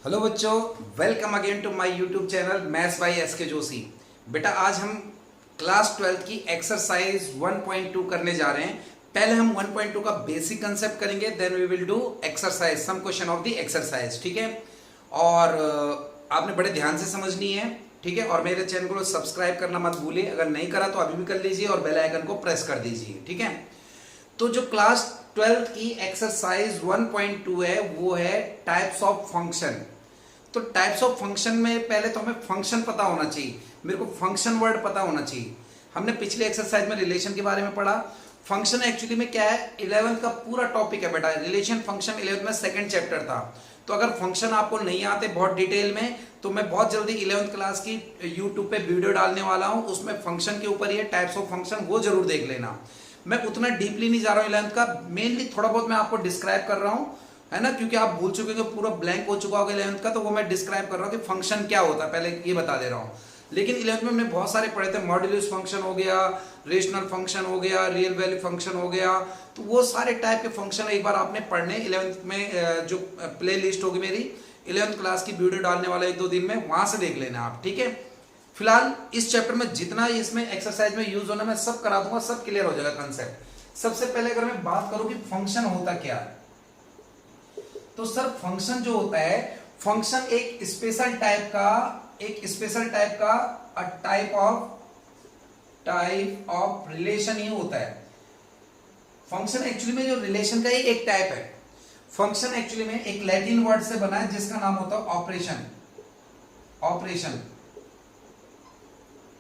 Hello बच्चों, welcome again to my YouTube channel maths by S K Joshi. बेटा आज हम क्लास 12 की एक्सरसाइज 1.2 करने जा रहे हैं। पहले हम 1.2 का बेसिक कंसेप्ट करेंगे, then we will do exercise, some question of the exercise. ठीक है, और आपने बड़े ध्यान से समझनी है। ठीक है, और मेरे चैनल को सब्सक्राइब करना मत भूलिए, अगर नहीं करा तो अभी भी कर लीजिए और बेल आइकन को प्रेस कर दीजिए। ठीक है, तो जो क्लास 12 की एक्सरसाइज 1.2 है वो है टाइप्स ऑफ फंक्शन। तो टाइप्स ऑफ फंक्शन में पहले तो हमें फंक्शन पता होना चाहिए, मेरे को फंक्शन वर्ड पता होना चाहिए। हमने पिछले एक्सरसाइज में रिलेशन के बारे में पढ़ा। फंक्शन एक्चुअली में क्या है, 11th का पूरा टॉपिक है बेटा, रिलेशन फंक्शन 11th में सेकंड चैप्टर था। तो अगर फंक्शन आपको नहीं आते बहुत डिटेल में, तो मैं बहुत जल्दी 11th क्लास की यूट्यूब पे वीडियो डालने वाला हूं, उसमें फंक्शन के ऊपर ही है, टाइप्स ऑफ फंक्शन, वो जरूर देख लेना। मैं उतना डीपली नहीं जा रहा हूं 11th का, मेनली थोड़ा बहुत मैं आपको डिस्क्राइब कर रहा हूं, है ना, क्योंकि आप भूल चुके हो, पूरा ब्लैंक हो चुका होगा 11th का, तो वो मैं डिस्क्राइब कर रहा हूँ कि फंक्शन क्या होता है, पहले ये बता दे रहा हूँ। लेकिन 11th में हमने बहुत सारे पढ़े थे, मॉड्यूलस फंक्शन हो गया, रेशनल फंक्शन हो गया, रियल वैल्यू फंक्शन हो गया, तो वो सारे टाइप के फंक्शन एक बार आपने पढ़ने 11th में, जो प्ले लिस्ट होगी मेरी 11th क्लास की वीडियो डालने वाला 1-2 दिन में, वहां से देख लेना आप। ठीक है, फिलहाल इस चैप्टर में जितना इसमें एक्सरसाइज में यूज होना मैं सब करा दूंगा, सब क्लियर हो जाएगा कंसेप्ट। सबसे पहले अगर मैं बात करूं कि फंक्शन होता क्या है, तो सर फंक्शन जो होता है, फंक्शन एक स्पेशल टाइप का टाइप ऑफ रिलेशन ही होता है। फंक्शन एक्चुअली में जो रिलेशन का ही एक टाइप है। फंक्शन एक्चुअली में एक लैटिन वर्ड से बना है जिसका नाम होता है ऑपरेशन। ऑपरेशन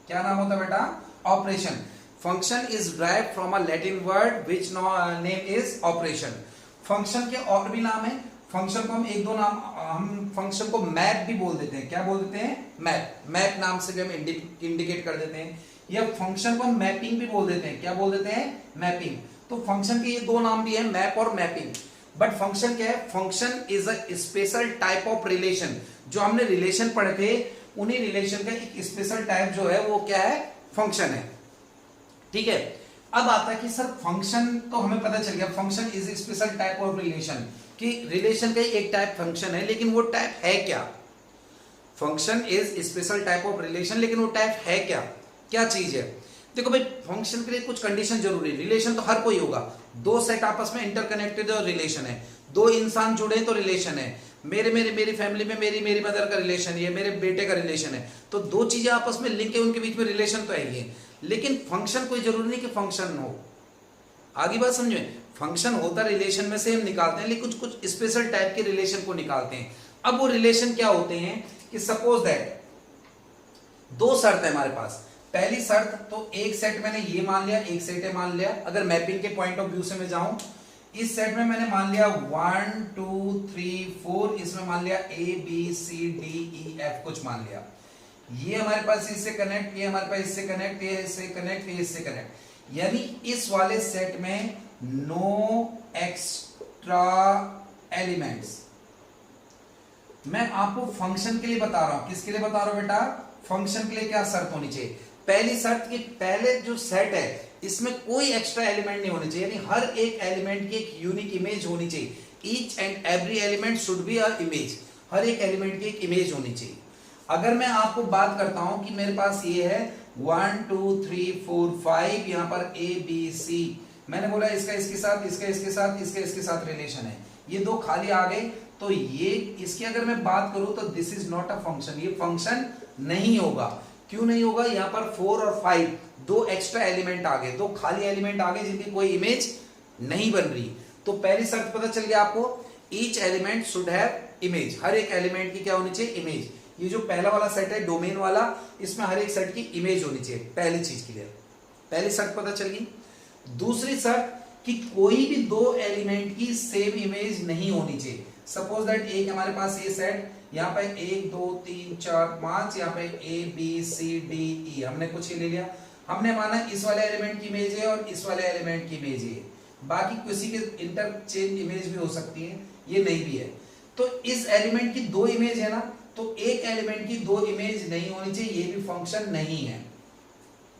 क्या नाम होता है बेटा? Operation. Function is derived from a Latin word which name is operation. Function के और भी नाम है। फंक्शन को हम एक दो नाम, हम फंक्शन को मैप भी बोल देते हैं। क्या बोल देते हैं? मैप। मैप नाम से भी हम इंडिकेट कर देते हैं, या फंक्शन को हम मैपिंग भी बोल देते हैं। क्या बोल देते हैं? मैपिंग। तो फंक्शन के ये दो नाम भी है, मैप और मैपिंग। बट फंक्शन क्या है? Function is a special type of relation. जो हमने रिलेशन पढ़े थे, उन्हीं रिलेशन का एक स्पेशल टाइप जो है वो क्या है? फंक्शन है। ठीक है, अब आता है कि सर फंक्शन तो हमें पता चल गया, function is a special type of relation, कि रिलेशन का एक टाइप फंक्शन है, लेकिन वो टाइप है क्या? Function is special type of relation, लेकिन वो टाइप है क्या? क्या चीज है? देखो भाई, फंक्शन के लिए कुछ कंडीशन जरूरी है। रिलेशन तो हर कोई होगा, दो सेट आपस में इंटरकनेक्टेड और रिलेशन है, दो इंसान जुड़े तो रिलेशन है, मेरी फैमिली में मेरी मदर का रिलेशन है, मेरे बेटे का रिलेशन है, तो दो चीजें आपस में लिंक है, उनके बीच में रिलेशन तो है ही है। लेकिन फंक्शन कोई जरूरी नहीं कि फंक्शन हो। आगे बात समझे, फंक्शन होता रिलेशन में से हम निकालते हैं, लेकिन कुछ स्पेशल टाइप के रिलेशन को निकालते हैं। अब वो रिलेशन क्या होते हैं कि सपोज दैट दो शर्त है हमारे पास। पहली शर्त, तो एक सेट मैंने ये मान लिया, एक सेट है मान लिया। अगर मैपिंग के पॉइंट ऑफ व्यू से मैं जाऊं, इस सेट में मैंने मान लिया 1 2 3 4, इसमें मान लिया ABCDEF, कुछ मान लिया। ये हमारे पास इससे कनेक्ट, ये हमारे पास इससे कनेक्ट, ये इससे कनेक्ट, ये इससे कनेक्ट, यानी इस वाले सेट में नो एक्स्ट्रा एलिमेंट्स। मैं आपको फंक्शन के लिए बता रहा हूं। किसके लिए बता रहा हूं बेटा? फंक्शन के लिए क्या शर्त होनी चाहिए? पहली शर्त कि पहले जो सेट है इसमें कोई एक्स्ट्रा एलिमेंट नहीं होने चाहिए, यानी हर एक एलिमेंट की एक यूनिक इमेज होनी चाहिए। Each and every element should be a image. हर एक एलिमेंट की एक इमेज होनी चाहिए। अगर मैं आपको बात करता हूं कि मेरे पास ये है 1 2 3 4 5, यहां पर ABC, मैंने बोला इसका इसके साथ, इसका इसके साथ, इसका इसके साथ रिलेशन है, ये दो खाली आ गए, तो ये इसकी अगर मैं बात करूं तो this is not a function, ये फंक्शन नहीं होगा। क्यों नहीं होगा? यहां पर 4 और 5 दो एक्स्ट्रा एलिमेंट आ गए, दो खाली एलिमेंट आ गए जिनकी कोई इमेज नहीं बन रही। तो पहली शर्त पता चल गया आपको, each element should have image. हर एक एलिमेंट की क्या होनी चाहिए? इमेज। ये जो पहला वाला सेट है डोमेन वाला, इसमें हर एक सेट की इमेज होनी चाहिए। पहली चीज के लिए पहली शर्त पता चल गई। दूसरी शर्त कि कोई भी दो एलिमेंट की सेम इमेज नहीं होनी चाहिए। सपोज दैट एक हमारे पास ये सेट, यहाँ पे 1 2 3 4 5, यहाँ पे ABCDE, हमने कुछ ही ले लिया। हमने माना इस वाले एलिमेंट की इमेज है और इस वाले एलिमेंट की इमेज है, बाकी किसी के इंटरचेंज इमेज भी हो सकती है, ये नहीं भी है। तो इस एलिमेंट की दो इमेज है ना, तो एक एलिमेंट की दो इमेज नहीं होनी चाहिए, ये भी फंक्शन नहीं है।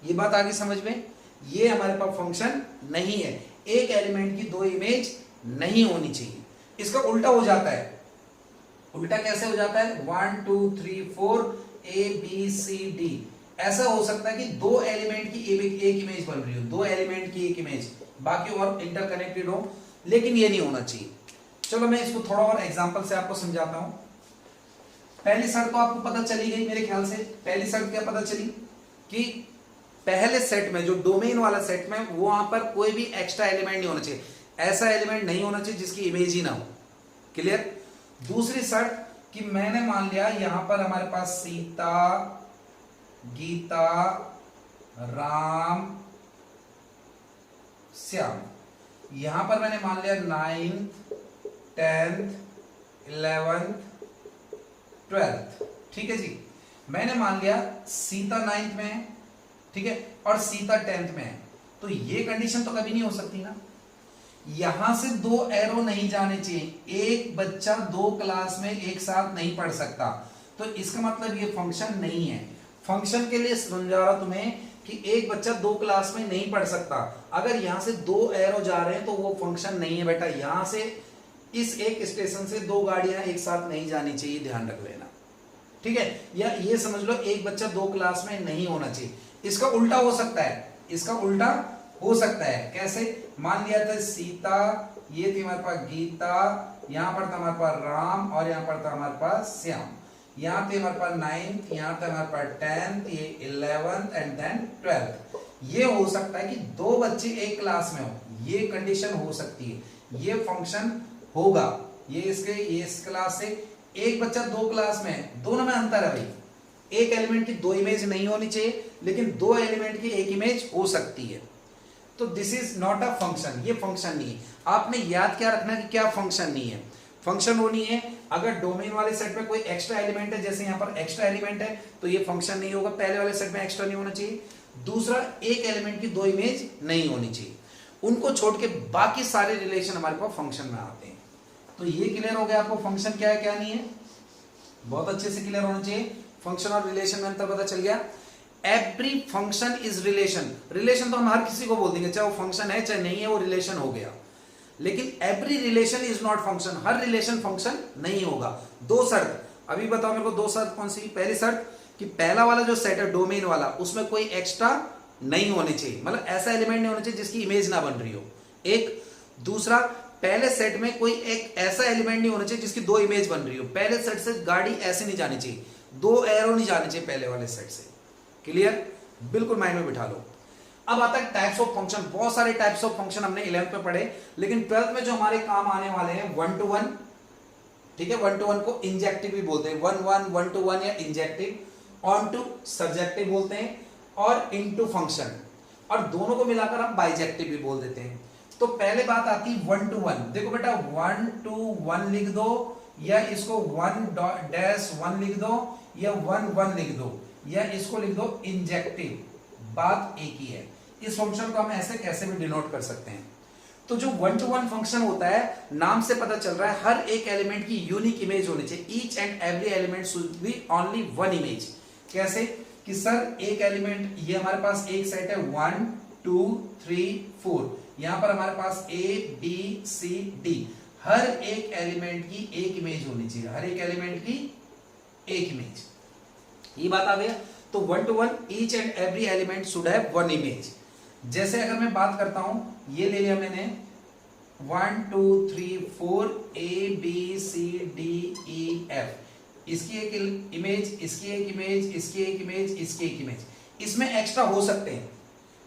ये बात आगे समझ में, ये हमारे पास फंक्शन नहीं है। एक एलिमेंट की दो इमेज नहीं होनी चाहिए। इसका उल्टा हो जाता है, उल्टा कैसे हो जाता है 1 2 3 4 ए बी सी डी। ऐसा हो सकता है कि दो एलिमेंट की एक इमेज बन रही हो, दो एलिमेंट की एक इमेज, बाकी और इंटरकनेक्टेड हो, लेकिन ये नहीं होना चाहिए। चलो मैं इसको थोड़ा और एग्जांपल से आपको समझाता हूं। पहली शर्त तो आपको पता चली गई मेरे ख्याल से। पहली शर्त क्या पता चली कि पहले सेट में, जो डोमेन वाला सेट में, वहां पर कोई भी एक्स्ट्रा एलिमेंट नहीं होना चाहिए, ऐसा एलिमेंट नहीं होना चाहिए जिसकी इमेज ही ना हो। क्लियर। दूसरी शर्त कि मैंने मान लिया यहां पर हमारे पास सीता, गीता, राम, श्याम, यहां पर मैंने मान लिया 9th 10th 11th 12th। ठीक है जी, मैंने मान लिया सीता 9th में है, ठीक है, और सीता 10th में है, तो ये कंडीशन तो कभी नहीं हो सकती ना। यहां से दो एरो नहीं जाने चाहिए, एक बच्चा दो क्लास में एक साथ नहीं पढ़ सकता, तो इसका मतलब ये फंक्शन नहीं है। फंक्शन के लिए समझा रहा तुम्हें कि एक बच्चा दो क्लास में नहीं पढ़ सकता। अगर यहां से दो एरो जा रहे हैं तो वो फंक्शन नहीं है बेटा। यहां से इस एक स्टेशन से दो गाड़ियां एक साथ नहीं जानी चाहिए, ध्यान रख लेना। ठीक है, या ये समझ लो एक बच्चा दो क्लास में नहीं होना चाहिए। इसका उल्टा हो सकता है, इसका उल्टा हो सकता है। कैसे? मान लिया था सीता, ये थी हमारे पास गीता, यहां पर था हमारे पास राम, और यहां पर था हमारे पास श्याम। यहां थे हमारे पास 9th, यहां था हमारे पास 10th, ये 11th एंड देन 12th। ये हो सकता है कि दो बच्चे एक क्लास में हो, ये कंडीशन हो सकती है, ये फंक्शन होगा। ये इस क्लास से एक बच्चा दो क्लास में है, दोनों में अंतर है भाई। एक एलिमेंट की दो इमेज नहीं होनी चाहिए, लेकिन दो एलिमेंट की एक इमेज हो सकती है। तो this is not a function, ये फंक्शन नहीं है। आपने याद क्या रखना कि क्या फंक्शन नहीं है। फंक्शन वो नहीं है अगर डोमेन वाले सेट में कोई एक्स्ट्रा एलिमेंट है, जैसे यहां पर एक्स्ट्रा एलिमेंट है, तो ये फंक्शन नहीं होगा। पहले वाले सेट में एक्स्ट्रा नहीं होना चाहिए। दूसरा, एक एलिमेंट की दो इमेज नहीं होनी चाहिए। उनको छोड़ के बाकी सारे रिलेशन हमारे पास फंक्शन में आते हैं। तो ये क्लियर हो गया आपको फंक्शन क्या है क्या नहीं है, बहुत अच्छे से क्लियर होना चाहिए। फंक्शन और रिलेशन में अंतर पता चल गया। Every function is relation. Relation तो हम हर किसी को बोल देंगे, चाहे वो फंक्शन है चाहे नहीं है, वो रिलेशन हो गया। लेकिन every relation is not function, her relation function नहीं होगा। दो शर्त अभी बताओ मेरे को, दो शर्त कौन सी? पहली शर्त कि पहला वाला जो सेट है डोमेन वाला, उसमें कोई एक्स्ट्रा नहीं होने चाहिए, मतलब ऐसा एलिमेंट नहीं होना चाहिए जिसकी इमेज ना बन रही हो, एक। दूसरा, पहले सेट में कोई एक ऐसा एलिमेंट नहीं होना चाहिए जिसकी दो इमेज बन रही हो। पहले सेट से गाड़ी ऐसे नहीं जानी चाहिए, दो एरो नहीं जाने चाहिए पहले वाले सेट से। क्लियर? बिल्कुल माइंड में बिठा लो। अब आता है टाइप्स ऑफ फंक्शन। बहुत सारे टाइप्स ऑफ फंक्शन हमने 11th में पढ़े, लेकिन 12th में जो हमारे काम आने वाले हैं 1 to 1, ठीक है, 1 to 1 को इंजेक्टिव भी बोलते हैं, 1 to 1 या इंजेक्टिव, ऑन टू सब्जेक्टिव बोलते हैं, और इनटू फंक्शन, और दोनों को मिलाकर हम बाइजेक्टिव भी बोल देते हैं। तो पहले बात आती 1 to 1। देखो बेटा 1 to 1 लिख दो, या इसको 1-1 लिख दो, या 1-1 लिख दो, या इसको लिख दो इंजेक्टिव, बात एक ही है। इस फंक्शन को हम ऐसे कैसे भी डिनोट कर सकते हैं। तो जो 1 to 1 फंक्शन होता है, नाम से पता चल रहा है हर एक एलिमेंट की यूनिक इमेज होनी चाहिए। Each and every element should B only one image. कैसे? कि सर एक एलिमेंट, ये हमारे पास एक सेट है 1 2 3 4, यहां पर हमारे पास A B C D, हर एक एलिमेंट की एक इमेज होनी चाहिए, हर एक एलिमेंट की एक इमेज। ये बात आ गया। तो 1 to 1 each and every element should have one image. जैसे अगर मैं बात करता हूं, ये ले लिया मैंने 1 2 3 4 A B C D E F, इसकी एक इमेज, इसकी एक इमेज, इसकी एक इमेज, इसकी एक इमेज। इसमें एक्स्ट्रा हो सकते हैं।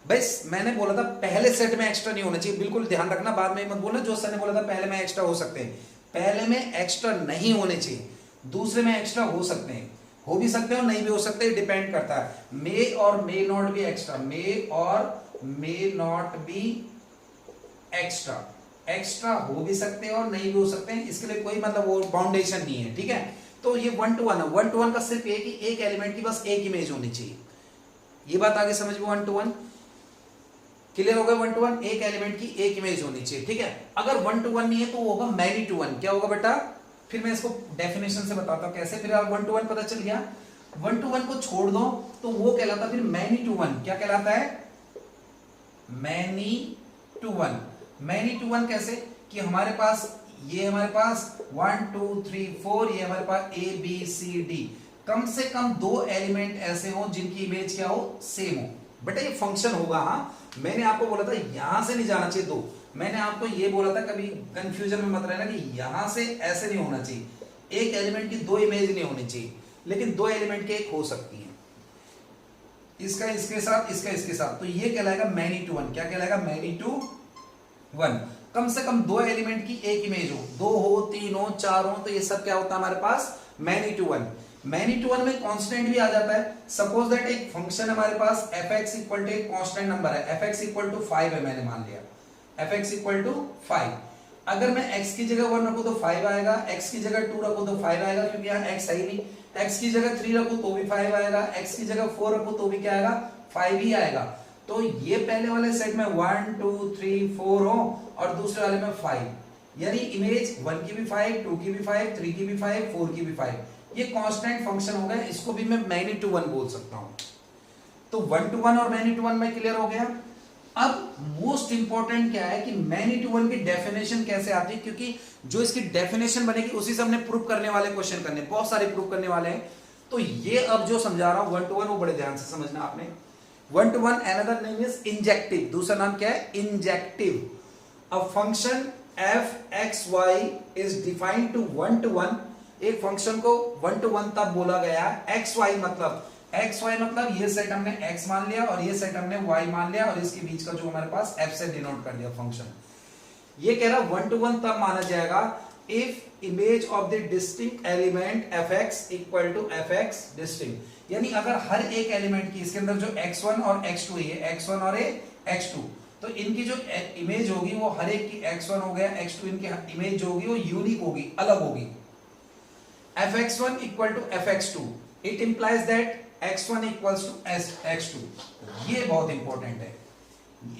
बस मैंने बोला था पहले सेट में एक्स्ट्रा नहीं होना चाहिए, बिल्कुल ध्यान रखना, बाद में मत बोलना जो सर ने बोला था पहले में एक्स्ट्रा हो सकते हैं। पहले में एक्स्ट्रा नहीं होने चाहिए, दूसरे में एक्स्ट्रा हो सकते हैं, हो भी सकते हैं और नहीं भी हो सकते, डिपेंड करता है। मे और मे नॉट बी एक्स्ट्रा, मे और may not be extra, extra हो भी सकते हैं और नहीं भी हो सकते हैं, इसके लिए कोई मतलब वो बाउंडेशन नहीं है। ठीक है, तो ये 1 to 1 है। 1 to 1 का सिर्फ ये कि एक एलिमेंट की बस एक इमेज होनी चाहिए। ये बात आगे समझ में 1 to 1 क्लियर हो गया। 1 to 1 एक एलिमेंट की एक इमेज होनी चाहिए। ठीक है, अगर 1 to 1 नहीं है तो वो होगा मैनी टू 1। क्या होगा बेटा? फिर मैं इसको डेफिनेशन से बताता हूं कैसे। फिर 1 to 1 पता चल गया। 1 to 1 को छोड़ दो तो वो कहलाता फिर मैनी टू 1। क्या कहलाता है? Many to 1। मैनी टू 1 कैसे? कि हमारे पास ये हमारे पास 1 2 3 4, ये हमारे पास ABCD। कम से कम 2 एलिमेंट ऐसे हो जिनकी इमेज क्या हो, सेम हो। बेटा ये फंक्शन होगा। हाँ, मैंने आपको बोला था यहां से नहीं जाना चाहिए 2, मैंने आपको ये बोला था कभी कंफ्यूजन में मत रहना कि यहां से ऐसे नहीं होना चाहिए, एक एलिमेंट की 2 इमेज नहीं होनी चाहिए, लेकिन 2 एलिमेंट के एक हो सकती है, इसका इसके साथ, इसका इसके साथ। तो ये कहलाएगा मैनी टू वन। क्या कहलाएगा, मैनी टू वन। कम से कम 2 एलिमेंट की एक इमेज हो, 2 हो, 3 हो, 4 हो, तो ये सब क्या होता है हमारे पास, many to one. Many to one में कांस्टेंट भी आ जाता है। सपोज दैट एक फंक्शन हमारे पास fx इक्वल टू एक कांस्टेंट नंबर है, fx इक्वल टू 5 है, मैंने मान लिया fx इक्वल टू 5। अगर मैं x की जगह 1 रखूं तो 5 आएगा, x की जगह 2 रखूं तो 5 आएगा, क्योंकि यहाँ x है ही नहीं। x की जगह 3 रखूं तो भी 5 आएगा, x की जगह 4 रखूं तो भी क्या आएगा, 5 ही आएगा। तो ये पहले वाले सेट में 1 2 3 4 हो और दूसरे वाले में 5, यानी इमेज 1 की भी 5, 2 की भी 5, 3 की भी 5, 4 की भी 5। ये कांस्टेंट फंक्शन हो गया, इसको भी मैं मैनी टू वन बोल सकता हूं। तो 1 to 1 और मैनी टू वन में क्लियर हो गया। अब मोस्ट इंपॉर्टेंट क्या है कि मैनी टू वन की डेफिनेशन कैसे आती है, क्योंकि जो इसकी डेफिनेशन बनेगी उसी से हमने प्रूफ करने वाले क्वेश्चन करने, बहुत सारे प्रूफ करने वाले हैं। तो ये अब जो समझा रहा हूं 1 to 1 वो बड़े ध्यान से समझना आपने। 1 to 1 another name is injective, दूसरा नाम क्या है, injective. A function f(x,y) is defined to 1 to 1। एक फंक्शन को 1 to 1 तब बोला गया है, xy मतलब ये सेट हमने x मान लिया और ये सेट हमने y मान लिया और इसके बीच का जो हमारे पास f से डिनोट कर दिया फंक्शन। ये कह रहा 1 to 1 तब माना जाएगा if image of the distinct element fx equal to fx distinct, यानी अगर हर एक एलिमेंट की इसके अंदर जो x1 और x2 है, x1 और x2, तो इनकी जो इमेज होगी वो हर एक की x1 हो गया x2, इनकी इमेज जो होगी वो यूनिक होगी, अलग होगी। fx1 equal to fx2, it implies that x1 equals to x2। ये बहुत इंपॉर्टेंट है,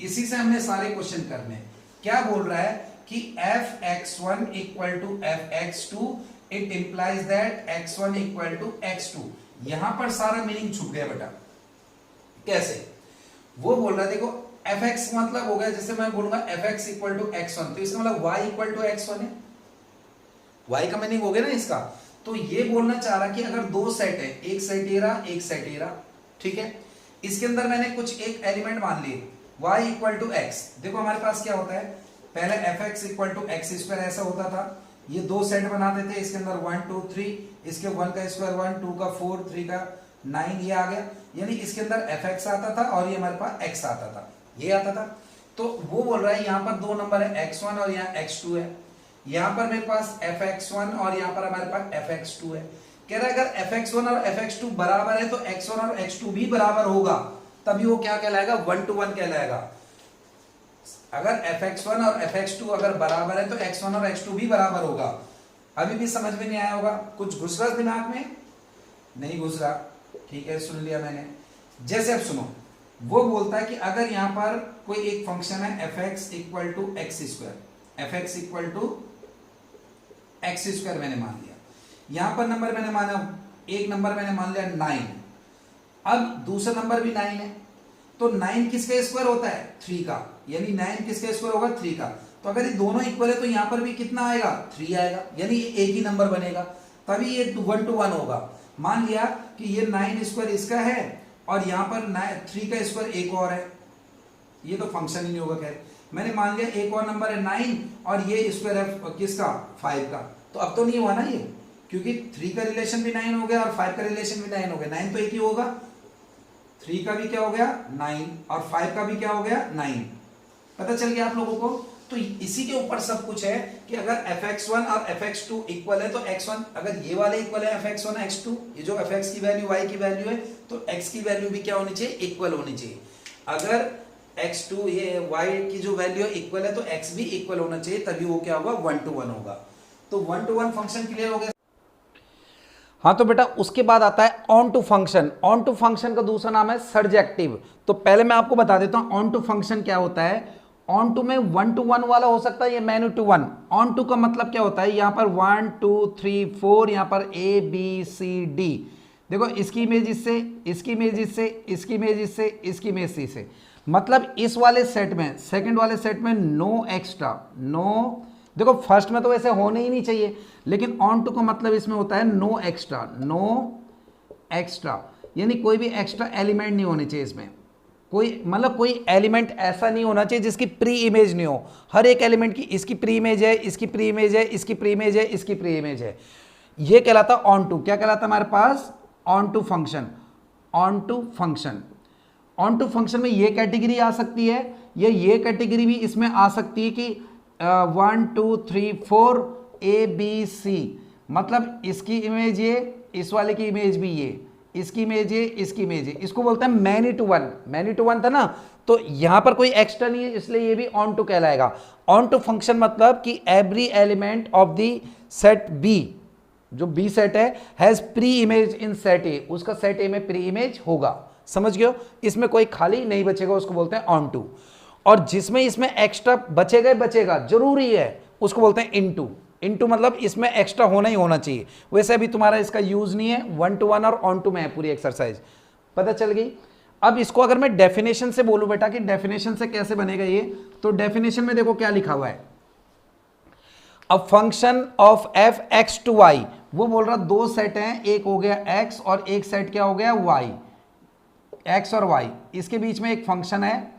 इसी से हमने सारे क्वेश्चन करने। क्या बोल रहा है कि fx1 equal to fx2, it implies that x1 equal to x2। यहां पर सारा मीनिंग छुप गया बेटा। कैसे, वो बोल रहा है देखो fx मतलब हो गया, जैसे मैं बोलूंगा fx इक्वल टू x1, तो इसका मतलब y इक्वल टू x1 है, y का मीनिंग हो गया ना इसका। तो ये बोलना चाह रहा कि अगर 2 सेट है, एक सेट ये रहा, एक सेट ये रहा, ठीक है, इसके अंदर मैंने कुछ एक एलिमेंट मान लिए y इक्वल टू x। देखो हमारे पास क्या होता है, पहले fx equal to x square ऐसा होता था, ये 2 सेट बनाते थे, इसके अंदर 1 2 3, इसके 1 का स्क्वायर 1, 2 का 4, 3 का 9, ये आ गया, यानी इसके अंदर fx आता था और ये हमारे पास x आता था, ये आता था। तो वो बोल रहा है यहाँ पर 2 नंबर है, x1 और यहाँ x2 है, यहां पर मेरे पास fx1 और यहां पर हमारे पास fx2 है। कह रहा है अगर fx1 और fx2 बराबर है तो x1 और x2 भी बराबर होगा, तभी वो क्या कहलाएगा, 1 to 1 कहलाएगा। अगर fx1 और fx2 अगर बराबर है तो x1 और x2 भी बराबर होगा। अभी भी समझ में नहीं आया होगा, कुछ घुस रहा दिमाग में, नहीं घुस रहा, ठीक है, सुन लिया मैंने। जैसे अब सुनो, वो बोलता है कि अगर यहां पर कोई एक फंक्शन है fx equal to x square, fx equal to x square मैंने मान लिया, यहां पर नंबर मैंने माना, एक नंबर मैंने मान लिया 9, अब दूसरा नंबर भी 9 है, तो 9 किसका स्क्वायर होता है, 3 का, यानी 9 किसका स्क्वायर होगा, 3 का। तो अगर ये दोनों इक्वल है तो यहां पर भी कितना आएगा, 3 आएगा, यानी ये एक ही नंबर बनेगा, तभी ये 1 to 1 होगा। मान लिया कि ये 9 स्क्वायर इसका है और यहां पर 3 का स्क्वायर एक और है, ये तो फंक्शन ही नहीं होगा। खैर मैंने मान लिया एक और नंबर है 9 और ये स्क्वायर है किसका, 5 का, तो अब तो नहीं हुआ ना ये, क्योंकि 3 का रिलेशन भी 9 हो गया और 5 का रिलेशन भी 9 हो गया, 9 तो एक ही होगा, 3 का भी क्या हो गया 9 और 5 का भी क्या हो गया 9। पता चल गया आप लोगों को। तो इसी के ऊपर सब कुछ है कि अगर fx1 और fx2 इक्वल है तो x1, अगर ये वाले इक्वल है fx1 x2, ये जो fx की वैल्यू y की वैल्यू है, तो x की वैल्यू भी क्या होनी चाहिए, इक्वल होनी चाहिए। अगर x2 ये y की जो वैल्यू है इक्वल है तो x भी इक्वल होना चाहिए, तभी वो क्या होगा, 1 to 1 होगा। तो 1 to 1 फंक्शन क्लियर हो गया। हाँ तो बेटा उसके बाद आता है onto function. Onto function का दूसरा नाम है सर्जेक्टिव। तो पहले मैं आपको बता देता हूं ऑन टू फंक्शन क्या होता है। ऑन टू में 1 to 1 वाला हो सकता है, ये मैनी टू 1। ऑन टू का मतलब क्या होता है, यहां पर 1 2 3 4, यहां पर ABCD, देखो इसकी इमेज इससे, इसकी इमेज इससे, इसकी इमेज इससे, इसकी इमेज इससे, मतलब इस वाले सेट में, सेकंड वाले सेट में नो एक्स्ट्रा, नो देखो फर्स्ट में तो वैसे होने ही नहीं चाहिए, लेकिन ऑन टू का मतलब इसमें होता है नो एक्स्ट्रा, नो एक्स्ट्रा, यानी कोई भी एक्स्ट्रा एलिमेंट नहीं होने चाहिए इसमें, कोई मतलब कोई एलिमेंट ऐसा नहीं होना चाहिए जिसकी प्री इमेज नहीं हो। हर एक एलिमेंट की इसकी प्री इमेज है, इसकी प्री इमेज है, इसकी प्री इमेज है, इसकी प्री इमेज है। ये कहलाता ऑन टू। क्या कहलाता हमारे पास? Onto function. Onto function, onto function में ये कैटेगरी आ सकती है, या ये कैटेगरी भी इसमें आ सकती है कि 1 2 3 4 ABC, मतलब इसकी इमेज ये, इस वाले की इमेज भी ये, इसकी इमेज है, इसकी इमेज है। इसको बोलते हैं many to one. Many to one था ना, तो यहां पर कोई एक्स्ट्रा नहीं है, इसलिए ये भी ऑन टू कहलाएगा। ऑन टू फंक्शन मतलब कि every element of the set B, जो बी सेट है, has pre image in set A, उसका सेट ए में प्री इमेज होगा। समझ गए हो? इसमें कोई खाली नहीं बचेगा, उसको बोलते हैं ऑन टू। और जिसमें इसमें एक्स्ट्रा बचेगा ही बचेगा, जरूरी है, उसको बोलते हैं इनटू। इनटू मतलब इसमें एक्स्ट्रा होना ही होना चाहिए। वैसे अभी तुम्हारा इसका यूज नहीं है, 1 to 1 और ऑन टू में है पूरी एक्सरसाइज, पता चल गई। अब इसको अगर मैं डेफिनेशन से बोलूं बेटा कि डेफिनेशन से कैसे बनेगा ये, तो डेफिनेशन में देखो क्या लिखा हुआ है। अब function of f x to y, वो बोल रहा दो सेट हैं, एक हो गया एक्स और एक सेट क्या हो गया वाई, एक्स और वाई, इसके बीच में एक फंक्शन है।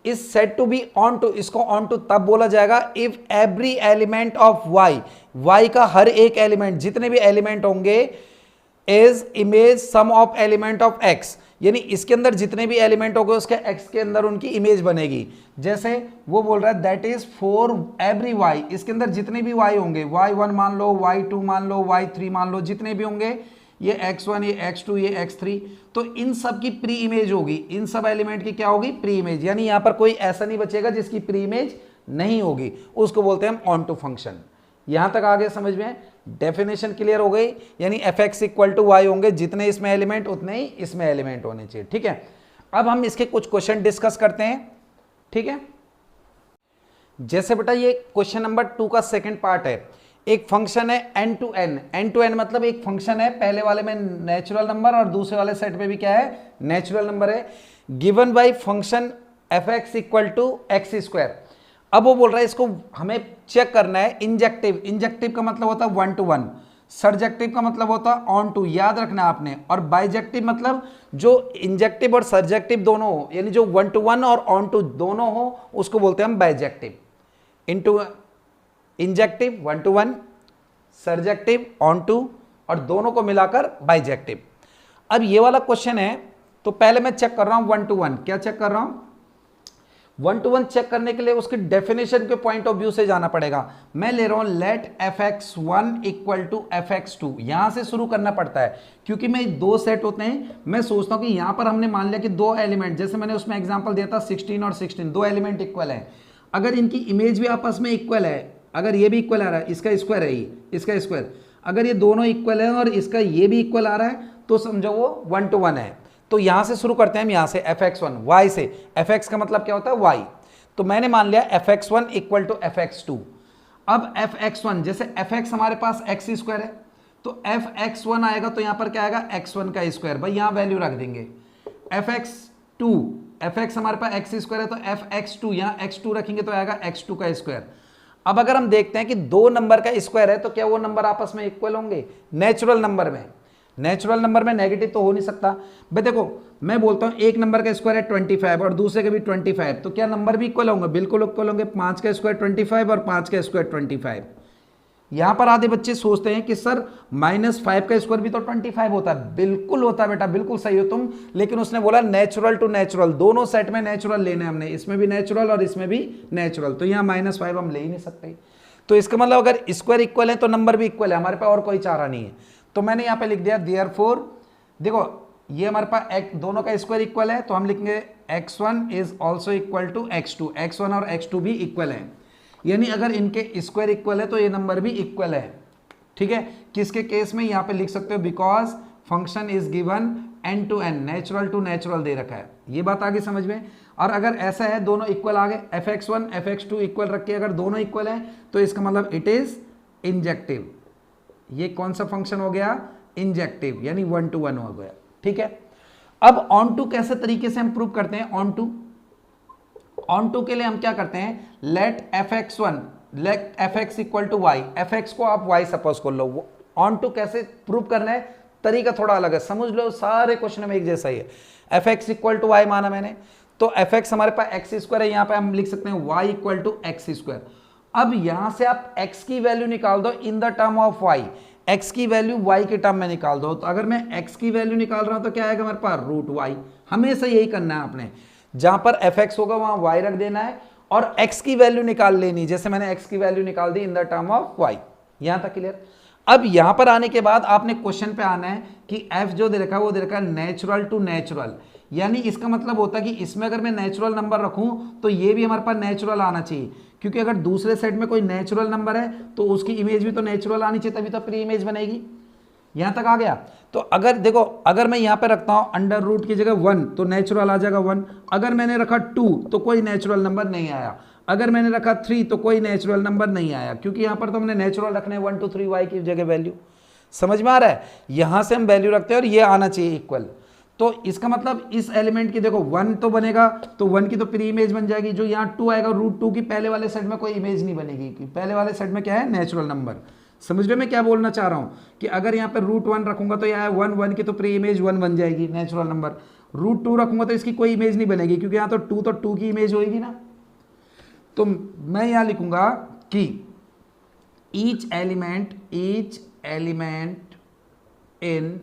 Is said to be onto, इसको ऑन टू तब बोला जाएगा if every element of y, y का हर एक एलिमेंट, जितने भी एलिमेंट होंगे, is image some of element of x, यानी इसके अंदर जितने भी एलिमेंट होंगे उसके एक्स के अंदर उनकी इमेज बनेगी। जैसे वो बोल रहा है that is for every y, इसके अंदर जितने भी वाई होंगे, y1 मान लो, y2 मान लो, y3 मान लो, जितने भी होंगे, ये x1, ये x2, ये x3, तो इन सब की प्री इमेज होगी, इन सब एलिमेंट की क्या होगी? Pre image. यानी यहां पर कोई ऐसा नहीं बचेगा जिसकी प्री इमेज नहीं होगी, उसको बोलते हैं हम ऑन टू फंक्शन। यहां तक आगे समझ में? डेफिनेशन क्लियर हो गई, यानी fx इक्वल टू वाई होंगे, जितने इसमें एलिमेंट उतने ही इसमें एलिमेंट होने चाहिए। ठीक है, अब हम इसके कुछ क्वेश्चन डिस्कस करते हैं। ठीक है, जैसे बेटा ये क्वेश्चन नंबर 2 का सेकंड पार्ट है। एक फंक्शन है n to n, n to n मतलब एक फंक्शन है, पहले वाले में नेचुरल नंबर और दूसरे वाले सेट में भी क्या है? नेचुरल नंबर है। Given by function fx equal to x square. अब वो बोल रहा है इसको हमें चेक करना है इंजेक्टिव। इंजेक्टिव का मतलब होता है 1 to 1, सर्जेक्टिव का मतलब होता है ऑन टू, याद रखना आपने। और बाइजेक्टिव मतलब जो इंजेक्टिव और सर्जेक्टिव दोनों हो, यानी जो 1 to 1 और ऑन टू दोनों हो, उसको बोलते हैं हम bijective. Into injective 1 to 1, surjective onto, और दोनों को मिलाकर बाइजेक्टिव। अब ये वाला क्वेश्चन है, तो पहले मैं चेक कर रहा हूं 1 to 1। क्या चेक कर रहा हूं? 1 to 1 चेक करने के लिए उसकी डेफिनेशन के पॉइंट ऑफ व्यू से जाना पड़ेगा। मैं ले रहा हूं late fx1 equal to fx2, यहां से शुरू करना पड़ता है, क्योंकि मैं दो सेट होते हैं। मैं सोचता हूं कि यहां पर हमने मान लिया कि दो एलिमेंट, जैसे मैंने उसमें एग्जांपल दिया था 16 और 16, दो एलिमेंट इक्वल है। अगर इनकी इमेज भी आपस में इक्वल है, अगर ये भी इक्वल आ रहा है, इसका स्क्वायर है ये, इसका स्क्वायर, अगर ये दोनों इक्वल है और इसका ये भी इक्वल आ रहा है, तो समझो वो 1 to 1 है। तो यहां से शुरू करते हैं हम, यहां से fx1, y से। fx का मतलब क्या होता है? y। तो मैंने मान लिया fx1 इक्वल टू fx2। अब fx1, जैसे fx हमारे पास x स्क्वायर है, तो fx1 आएगा तो यहां पर क्या आएगा? x1 का स्क्वायर, भाई यहां वैल्यू रख देंगे। fx2, fx हमारे पास x स्क्वायर है, तो fx2 यहां x2 रखेंगे तो आएगा x2 का स्क्वायर। अब अगर हम देखते हैं कि दो नंबर का स्क्वायर है, तो क्या वो नंबर आपस में इक्वल होंगे? नेचुरल नंबर में, नेचुरल नंबर में नेगेटिव तो हो नहीं सकता। भाई देखो, मैं बोलता हूं एक नंबर का स्क्वायर है 25 और दूसरे का भी 25, तो क्या नंबर भी इक्वल होंगे? बिल्कुल इक्वल होंगे। 5 का स्क्वायर 25 और 5 का स्क्वायर 25। यहां पर आधे बच्चे सोचते हैं कि सर -5 का स्क्वायर भी तो 25 होता है। बिल्कुल होता है बेटा, बिल्कुल सही हो तुम, लेकिन उसने बोला नेचुरल टू नेचुरल, दोनों सेट में नेचुरल लेने हमने, इसमें भी नेचुरल और इसमें भी नेचुरल, तो यहाँ -5 हम ले ही नहीं सकते। तो इसका मतलब अगर स्क्वायर इक्वल है तो नंबर भी इक्वल है, हमारे पास और कोई चारा नहीं है। तो मैंने यहाँ पे लिख दिया देयरफॉर, देखो ये हमारे पास दोनों का स्क्वायर इक्वल है, तो हम लिखेंगे x1 is also equal to x2, x1 और x2 भी इक्वल है, यानी अगर इनके स्क्वायर इक्वल है तो ये नंबर भी इक्वल है। ठीक है, किसके केस में? यहाँ पे लिख सकते हो because function is given n to n, natural to natural दे रखा है। ये बात आगे समझ में। और अगर ऐसा है दोनों इक्वल आ गए, fx1 fx2 इक्वल रख के अगर दोनों इक्वल है, तो इसका मतलब इट इज इंजेक्टिव। ये कौन सा फंक्शन हो गया? इंजेक्टिव, यानी 1 to 1 हो गया। ठीक है, अब ऑन टू कैसे तरीके से हम प्रूव करते हैं? ऑन टू के लिए हम क्या करते हैं? Let fx1 let f x equal to y, f x को आप वाई सपोज कर लो। ऑन टू कैसे प्रूव करना है, तरीका थोड़ा अलग है, समझ लो सारे क्वेश्चन में एक जैसा ही है। F x equal to y माना मैंने, तो एफ एक्स हमारे पास एक्स स्क्वायर है, यहां पे हम लिख सकते हैं y equal to x square. अब यहां से आप x की वैल्यू निकाल दो in the term of y, x की वैल्यू y के टर्म में निकाल दो। तो अगर मैं x की वैल्यू निकाल रहा हूं तो क्या आएगा हमारे पास रूट y। हमेशा यही करना है आपने, जहां पर fx होगा वहां y रख देना है और x की वैल्यू निकाल लेनी, जैसे मैंने x की वैल्यू निकाल दी in the term of y। यहां तक क्लियर। अब यहां पर आने के बाद आपने क्वेश्चन पे आना है कि f जो दे रखा है वो दे रखा है नेचुरल टू नेचुरल, यानी इसका मतलब होता है कि इसमें अगर मैं नेचुरल नंबर रखूं तो ये भी हमारे पास नेचुरल आना चाहिए, क्योंकि अगर दूसरे सेट में कोई नेचुरल नंबर है तो उसकी इमेज भी तो नेचुरल आनी चाहिए, तभी तो प्री इमेज बनेगी। यहां तक आ गया। तो अगर देखो, अगर मैं यहां पे रखता हूं अंडर रूट की जगह 1 तो नेचुरल आ जाएगा 1, अगर मैंने रखा 2 तो कोई नेचुरल नंबर नहीं आया, अगर मैंने रखा 3 तो कोई नेचुरल नंबर नहीं आया, क्योंकि यहां पर तो हमने नेचुरल रखने 1 2 3 वाई की जगह वैल्यू। समझ में आ रहा है, यहां से हम वैल्यू रखते हैं और ये आना चाहिए इक्वल। तो इसका मतलब इस एलिमेंट की देखो 1 तो बनेगा, तो 1 की तो प्री इमेज बन जाएगी, जो यहाँ 2 आएगा रूट 2 की पहले वाले सेट में कोई इमेज नहीं बनेगी, कि पहले वाले सेट में क्या है नेचुरल नंबर। समझ रहे मैं क्या बोलना चाह रहा हूँ, कि अगर यहाँ पे रूट 1 रखूंगा तो यहाँ 1 की तो प्री इमेज 1 बन जाएगी नेचुरल नंबर, रूट 2 रखूंगा तो इसकी कोई इमेज नहीं बनेगी, क्योंकि यहाँ तो 2 की इमेज होगी ना। तो मैं यहाँ लिखूंगा कि each element in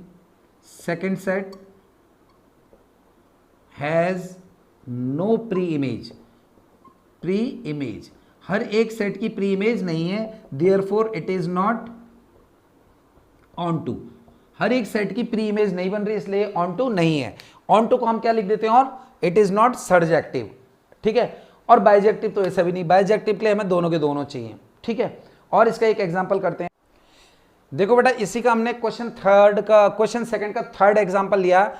second set has no pre image, हर एक सेट की प्री इमेज नहीं है, therefore it is not onto, हर एक सेट की प्री इमेज नहीं बन रही इसलिए ऑन टू नहीं है। ऑन टू को हम क्या लिख देते हैं, और इट इज नॉट सर्जेक्टिव, ठीक है। और बाइजेक्टिव तो ऐसा भी नहीं, बाइजेक्टिव के लिए हमें दोनों के दोनों चाहिए, ठीक है। और इसका एक एग्जांपल करते हैं। देखो बेटा, इसी का हमने क्वेश्चन सेकंड का थर्ड एग्जांपल लिया।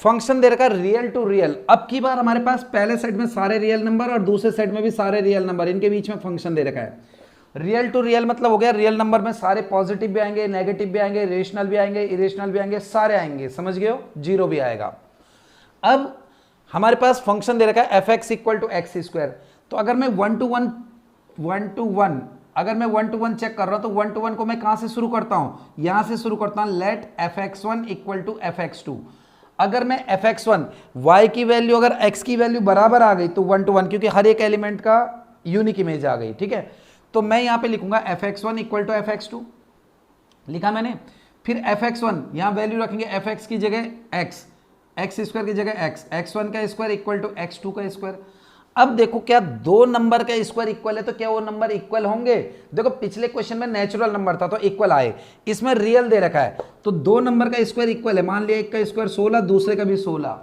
फंक्शन दे रखा है रियल टू रियल। अब की बार हमारे पास पहले सेट में सारे रियल नंबर और दूसरे सेट में भी सारे रियल नंबर, इनके बीच में फंक्शन दे रखा है। रियल टू रियल मतलब हो गया रियल नंबर में सारे पॉजिटिव भी आएंगे, नेगेटिव भी आएंगे, रेशनल भी आएंगे, इरेशनल भी आएंगे, सारे आएंगे, समझ गए हो, जीरो भी आएगा। अब हमारे पास फंक्शन दे रखा है f x equal to x square. तो अगर मैं 1 to 1 अगर मैं 1 to 1 चेक कर रहा हूं तो 1 to 1 को मैं कहां से शुरू करता हूं, यहां से शुरू करता हूं, let f x 1 equal to f x 2। अगर मैं एफ एक्स 1 वाई की वैल्यू अगर एक्स की वैल्यू बराबर आ गई तो 1 to 1, क्योंकि हर एक एलिमेंट का यूनिक इमेज आ गई, ठीक है। तो मैं यहां पे लिखूंगा f x 1 equal to f x 2, लिखा मैंने। फिर एफ एक्स 1 यहां वैल्यू रखेंगे एफ एक्स की जगह एक्स, एक्स स्क्वायर की जगह एक्स, एक्स 1 का स्क्वायर इक्वल टू एक्स 2 का स्क्वायर। अब देखो, क्या दो नंबर का स्क्वायर इक्वल है तो क्या वो नंबर इक्वल होंगे। देखो पिछले क्वेश्चन में नेचुरल नंबर था तो इक्वल आए, इसमें रियल दे रखा है तो दो नंबर का स्क्वायर इक्वल है। मान लिया एक का स्क्वायर 16, दूसरे का भी 16,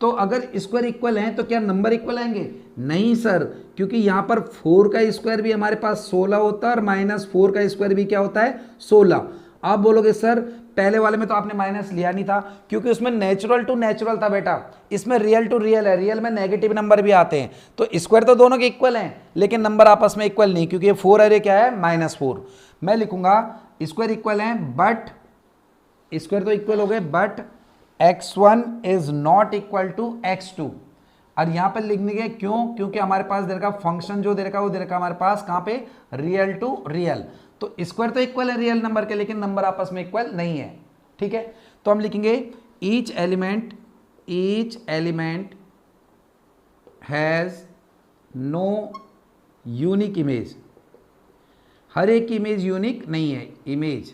तो अगर स्क्वायर इक्वल हैं तो क्या नंबर इक्वल आएंगे? नहीं सर, क्योंकि यहां पर 4 का स्क्वायर भी हमारे पास 16 होता है और -4 का स्क्वायर भी क्या होता है, 16। आप बोलोगे सर पहले वाले में तो आपने माइनस लिया नहीं था, क्योंकि उसमें नेचुरल टू नेचुरल था बेटा, इसमें रियल टू रियल है, रियल में नेगेटिव नंबर भी आते हैं, तो स्क्वायर तो दोनों के इक्वल हैं लेकिन नंबर आपस में इक्वल नहीं, क्योंकि ये 4 अरे क्या है -4। मैं लिखूंगा स्क्वायर इक्वल है बट, स्क्वायर तो इक्वल हो गए but x1 is not equal to x2। और यहां पर लिखने के क्यों, क्योंकि हमारे पास दे रखा फंक्शन जो दे रखा वो दे रखा हमारे पास कहां पे, रियल टू रियल। तो स्क्वायर तो इक्वल है रियल नंबर के लेकिन नंबर आपस में इक्वल नहीं है, ठीक है। तो हम लिखेंगे each element has no unique image, हर एक की इमेज यूनिक नहीं है, image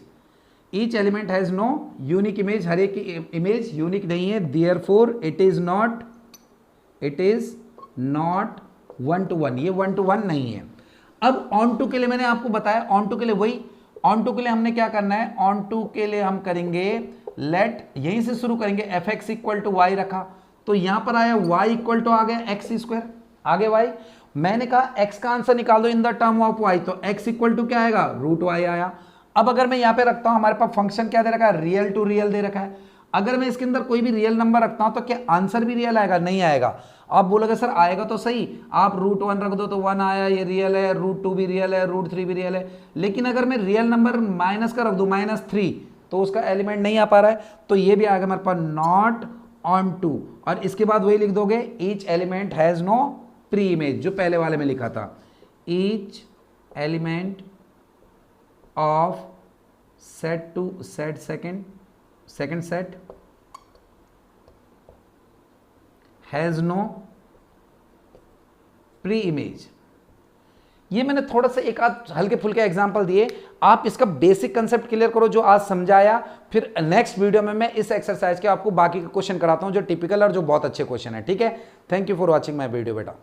each element has no unique image, हर एक की इमेज यूनिक नहीं है, therefore it is not 1 to 1, ये 1 to 1 नहीं है। अब ऑन टू के लिए मैंने आपको बताया, ऑन टू के लिए वही, ऑन टू के लिए हमने क्या करना है, ऑन टू के लिए हम करेंगे लेट, यहीं से शुरू करेंगे, f x equal to y रखा तो यहां पर आया वाई इक्वल टू आ गया एक्स स्क्वायर, आगे वाई। मैंने कहा एक्स का आंसर निकाल दो in the term of y, तो एक्स इक्वल टू क्या आएगा, रूट वाई आया। अब अगर मैं यहां पे रखता हूं, हमारे पास फंक्शन क्या दे रखा है, रियल टू रियल दे रखा है, अगर मैं इसके अंदर कोई भी रियल नंबर रखता हूं तो क्या आंसर भी रियल आएगा, नहीं आएगा। आप बोलोगे सर आएगा तो सही, आप √1 रख दो तो 1 आया, ये रियल है, √2 भी रियल है, √3 भी रियल है, लेकिन अगर मैं रियल नंबर माइनस का रख दूं -3 तो उसका एलिमेंट नहीं आ पा रहा है, तो ये भी आ गया हमारे पास नॉट ऑन टू। और इसके बाद वही लिख दोगे each element has no pre image, जो पहले वाले में लिखा था, each element of set two set second set has no pre image. ये मैंने थोड़ा सा एक आध हल्के फुल्के एग्जांपल दिए, आप इसका बेसिक कंसेप्ट क्लियर करो जो आज समझाया, फिर नेक्स्ट वीडियो में मैं इस एक्सरसाइज के आपको बाकी के क्वेश्चन कराता हूं जो टिपिकल और जो बहुत अच्छे क्वेश्चन है। ठीक है, thank you for watching my video बेटा।